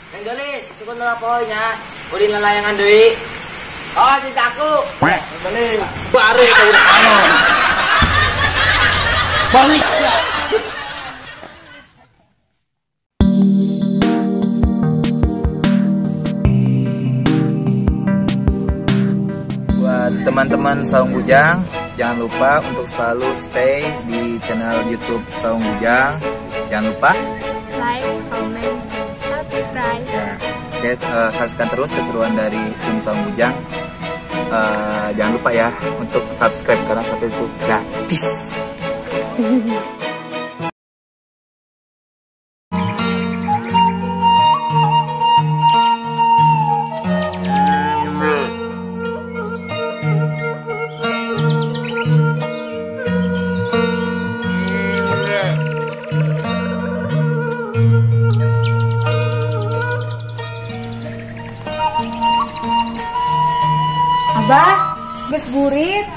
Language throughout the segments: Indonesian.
Neng Dolis, cukup nelapoinya. Ulin lelayangan deui. Oh, cintaku. Neng Dolis, bare ka udah anu. Balik ya. Buat teman-teman Saung Bujang, jangan lupa untuk selalu stay di channel YouTube Saung Bujang. Jangan lupa like, comment, subscribe. ya, saksikan terus keseruan dari tim Saung Bujang. Jangan lupa ya untuk subscribe karena satu itu gratis. Abah, geus burit.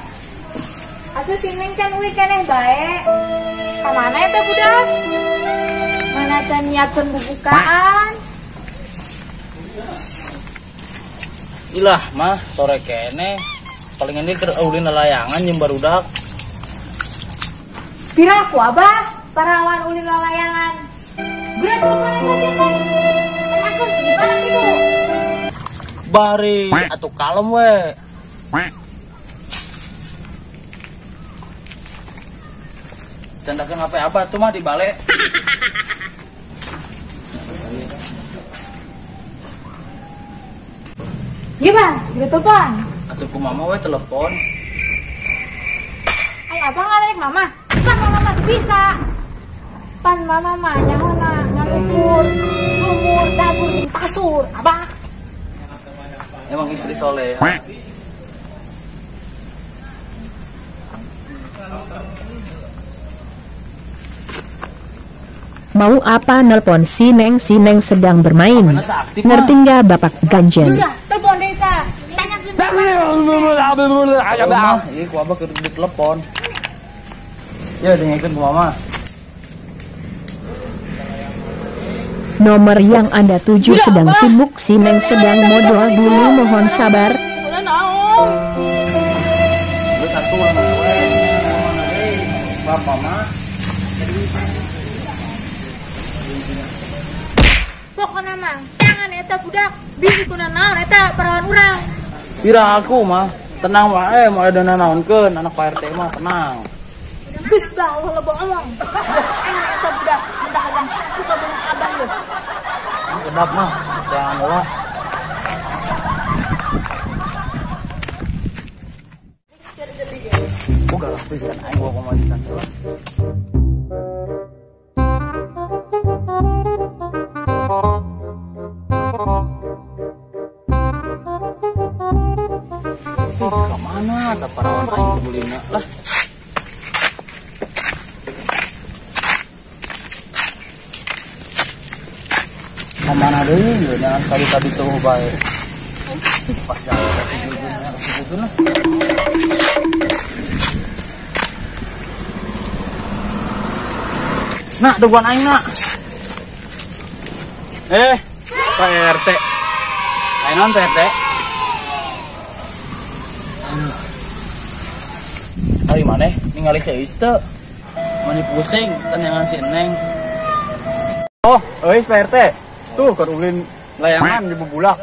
Atuh si Neng can uwi keneh bae. Kamana eta budak? Mana can nyiapkeun bubukaan? Ilah mah sore kene. Paling ini keur ulin lelayangan jeung barudak. Piraku Abah, parawan ulin lalayangan. Berat kemana itu si Neng? Aku di mana itu? Bari atuh kalem we. Candakeun HP apa tuh mah di bale. Iya bang, di telepon. Atuh ku mama we telepon. Ay abang ngarek mama. Pan mama tuh bisa. Pan mama mah nyahona ngalukur sumur dapur jeung kasur. Abang. Emang istri soleh. Mau apa nelpon si Neng sedang bermain. Ngerti nggak Bapak Ganjen? Udah, telepon deh kak. Tanyakeun Mama, ieu ku abah keur ditelepon. Ya dengekeun ku mama. Nomor yang Anda tuju sedang sibuk, si Neng sedang modal dulu, mohon sabar. ulah naon. Lu satu lah we. Bapak mah Pokona mah jangan eta budak. Bisi kuna naon eta parawan urang. Pira aku mah tenang wae mau ada nanaonkeun anak Pak RT mah tenang. Geus dah ulah loba ngomong. Enak eta budak, hendak agang suka dengan abang lu. Kedap mah jangan ulah. Boga lah pisan aing gua komandan. Kemana tak parawan aing bulina lah. Kemana deui jangan tadi tuh bae. Pas jalan tadi gitu lah. Nak depan aing nak. Pak RT, Aing non Pak RT. Hari mana? Ningali si Eis teu. Mani pusing tanyangan si Neng. oh, Pak RT, tuh keur ulin layangan di bubulak.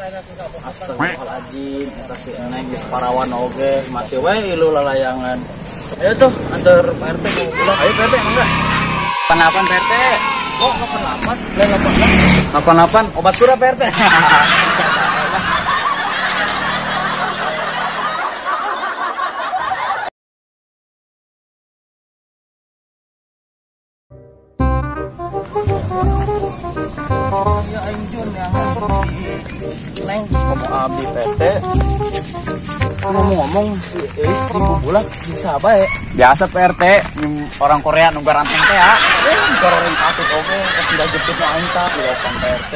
Astagfirullahaladzim, eta si Neng geus parawan oge, masih we ilu lalayangan. Ayo tuh antar Pak RT ke pulang. Ayo Pak RT, mangga. Panapan Pak RT. Oh, 88, lain 88 obat surah Pak RT. Ya aing Jun yang Neng ngomong abi PT. Ngomong-ngomong si Eis di bubulak bisa bae. Biasa Pak RT, orang Korea nunggu ranteng teh ya. Orang satu oke, pas udah jepit mah aing tah di lokal Pak RT.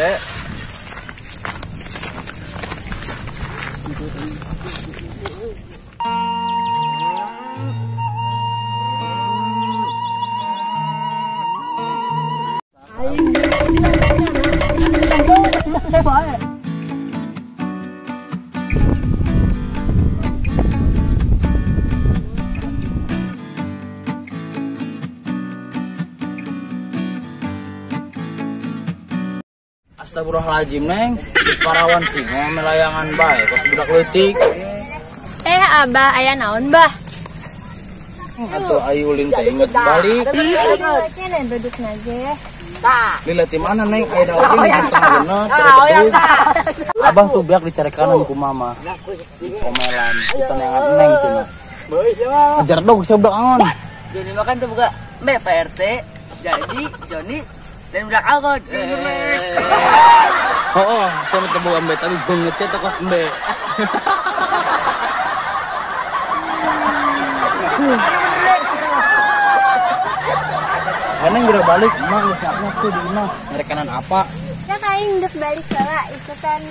Astagfirullahaladzim neng, geus parawan sih ngomel layangan bae, pas budak leutik. Abah aya naon bah? Atuh ayu uling teh inget balik. Duduknya dan duduk aja. Lila ti mana neng aya da oge ngan tengah bener. Abah tuh biak dicari kanan ku mama. Omelan, kita nengan neng cenah. Ajar dong saya budak angon. Joni makan tuh buka Mbak PRT. Jadi Joni dan budak angon. Oh, saya mau tebu ambe tapi banget saya takut ambe. Neng udah balik, emang lu siapnya tuh di rumah nyari kanan apa? Ya kain dek balik lah ikutan.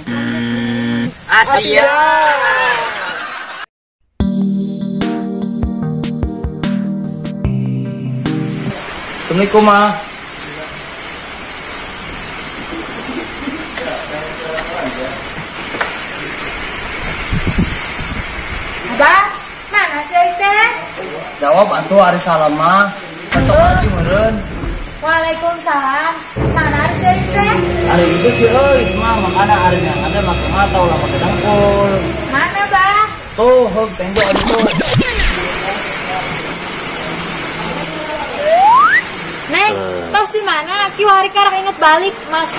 Asia. Assalamualaikum ma. Abah, mana sih teh? Jawab atuh ari salam mah. Cocok lagi meureun. Waalaikumsalam. Mana sih teh? Ari itu sih euy, mah makana ari nya ada make mata ulah make dangkul. Mana bah? Tuh, heug tenggo adi tuh. Neng, tos di mana? Kieu hari karang inget balik, Mas.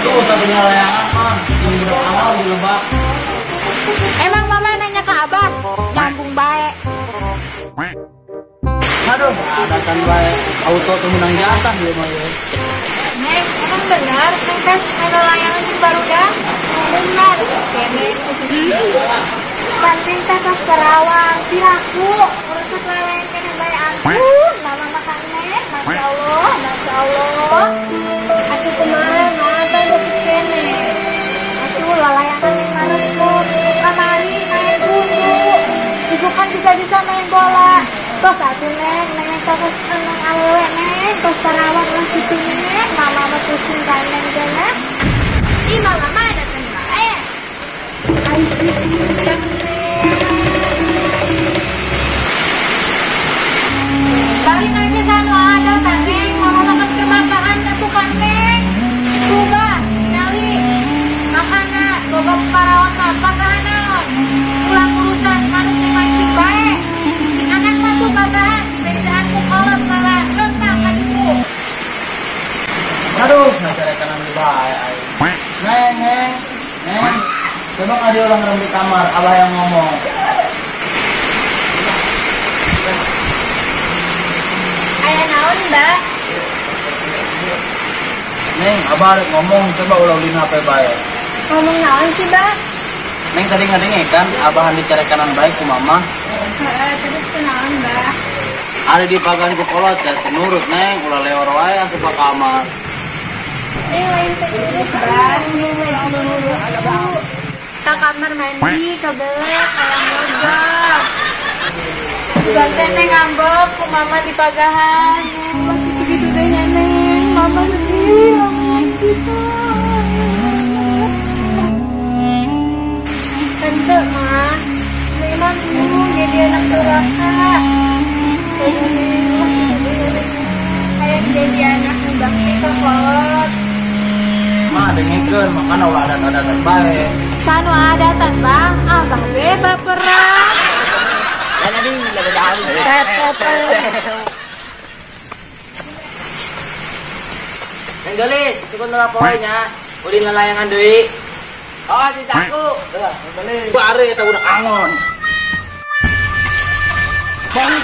Tuh satunya layangan mah, yang budak awal di Lebak. Emang mama nanya ke abah, nyambung baik. Aduh, ada kan bae auto tuh menang jatah dia mah ya. Neng, emang benar Neng tes ada layangan di barudak? Benar, kene. Penting teh tos Karawang, silaku. Urus layangan kene bae ampun. Mama makan Neng, masya Allah, masya Allah. Aku kemarin apa geus kene. Aku lalayangan Neng maresut. Kamari main dulu. Isukan bisa-bisa main bola. Tos atuh Neng, Neng tos nang awewe Neng, tos Karawang lah kitu Neng. Mama mah pusing ka Neng teh Neng. Ih, mama mah datang bae. Ai pitang Bari nanya sana ada kan Neng, mama makan kemakaan atuh kan Neng. Coba, nyali. Makanan, boga Karawang mah pagahanan. Ulang urusan manusia mancing bae. Anak masuk babahan, bedaan ku kolot lalat, tentang kadiku. Aduh, cari kanan di bae ai. Neng. Coba ngadi ulang di kamar, abah yang ngomong. Aya naon, Mbak? Neng, abah arek ngomong, coba ulang di HP bae. Ngomong naon sih, Mbak? Neng tadi ngadenge kan abahan dicari kanan baik ku mama. Terus kenaon, Mbak? Ada di pagan ku kolot ya nurut Neng, ulah lewat wae asup ka kamar. Lain terus, Mbak. Ke kamar mandi, kebelet, kayak mogok. Ganti Neng ngambek, ku mama di pagahan. Waktu begitu deh Neng, mama sedih, ngomong gitu. Tante, Ma. Memang jadi anak durhaka. Kayak jadi anak bang kita kolot. Mah dengikeun makana ulah adat-adatan bae. Sanu adatan bang, abah be baperan. Jadi Neng gelis, cukup nelapoinnya. Ulin layangan deui. Oh, cintaku. Bare eta udah angon. Bang.